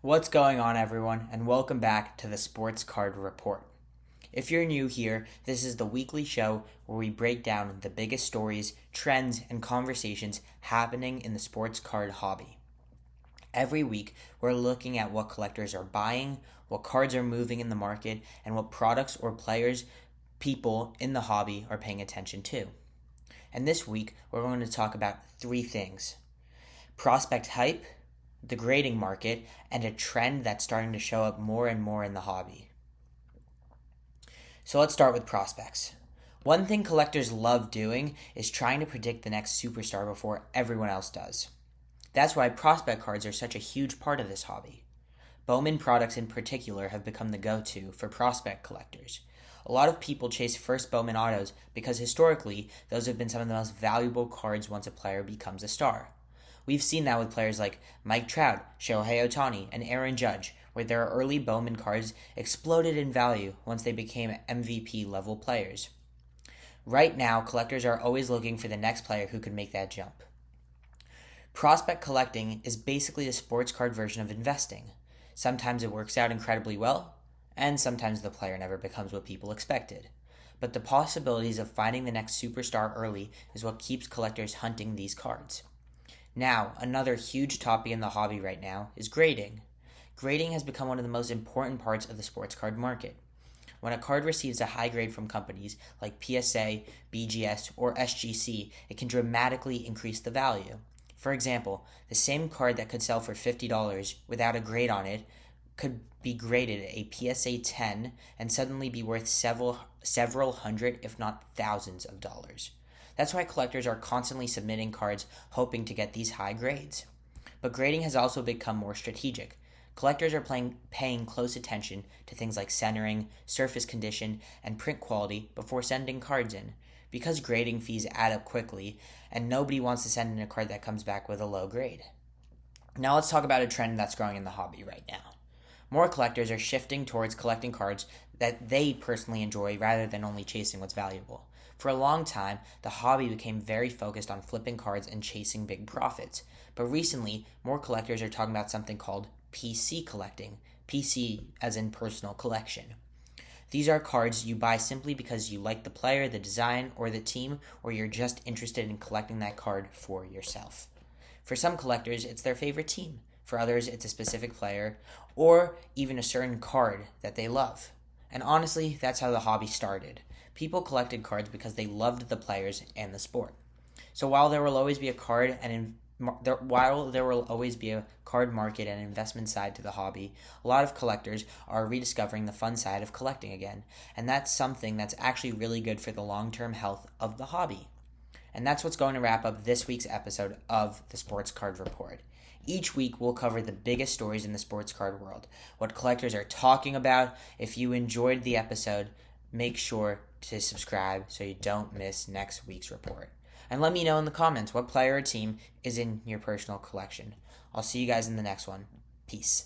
What's going on, everyone, and welcome back to the Sports Card Report. If you're new here, this is the weekly show where we break down the biggest stories, trends, and conversations happening in the sports card hobby. Every week, we're looking at what collectors are buying, what cards are moving in the market, and what products or players people in the hobby are paying attention to. And this week, we're going to talk about three things: prospect hype, the grading market, and a trend that's starting to show up more and more in the hobby. So let's start with prospects. One thing collectors love doing is trying to predict the next superstar before everyone else does. That's why prospect cards are such a huge part of this hobby. Bowman products in particular have become the go-to for prospect collectors. A lot of people chase first Bowman autos because historically those have been some of the most valuable cards once a player becomes a star. We've seen that with players like Mike Trout, Shohei Ohtani, and Aaron Judge, where their early Bowman cards exploded in value once they became MVP level players. Right now, collectors are always looking for the next player who could make that jump. Prospect collecting is basically the sports card version of investing. Sometimes it works out incredibly well, and sometimes the player never becomes what people expected. But the possibilities of finding the next superstar early is what keeps collectors hunting these cards. Now, another huge topic in the hobby right now is grading. Grading has become one of the most important parts of the sports card market. When a card receives a high grade from companies like PSA, BGS, or SGC, it can dramatically increase the value. For example, the same card that could sell for $50 without a grade on it could be graded a PSA 10 and suddenly be worth several hundred, if not thousands of dollars. That's why collectors are constantly submitting cards hoping to get these high grades. But grading has also become more strategic. Collectors are paying close attention to things like centering, surface condition, and print quality before sending cards in, because grading fees add up quickly, and nobody wants to send in a card that comes back with a low grade. Now let's talk about a trend that's growing in the hobby right now. More collectors are shifting towards collecting cards that they personally enjoy rather than only chasing what's valuable. For a long time, the hobby became very focused on flipping cards and chasing big profits. But recently, more collectors are talking about something called PC collecting. PC as in personal collection. These are cards you buy simply because you like the player, the design, or the team, or you're just interested in collecting that card for yourself. For some collectors, it's their favorite team. For others, it's a specific player, or even a certain card that they love. And honestly, that's how the hobby started. People collected cards because they loved the players and the sport. So while there will always be a card market and investment side to the hobby, a lot of collectors are rediscovering the fun side of collecting again, and that's something that's actually really good for the long-term health of the hobby. And that's what's going to wrap up this week's episode of the Sports Card Report. Each week, we'll cover the biggest stories in the sports card world, what collectors are talking about. If you enjoyed the episode, make sure to subscribe so you don't miss next week's report. And let me know in the comments what player or team is in your personal collection. I'll see you guys in the next one. Peace.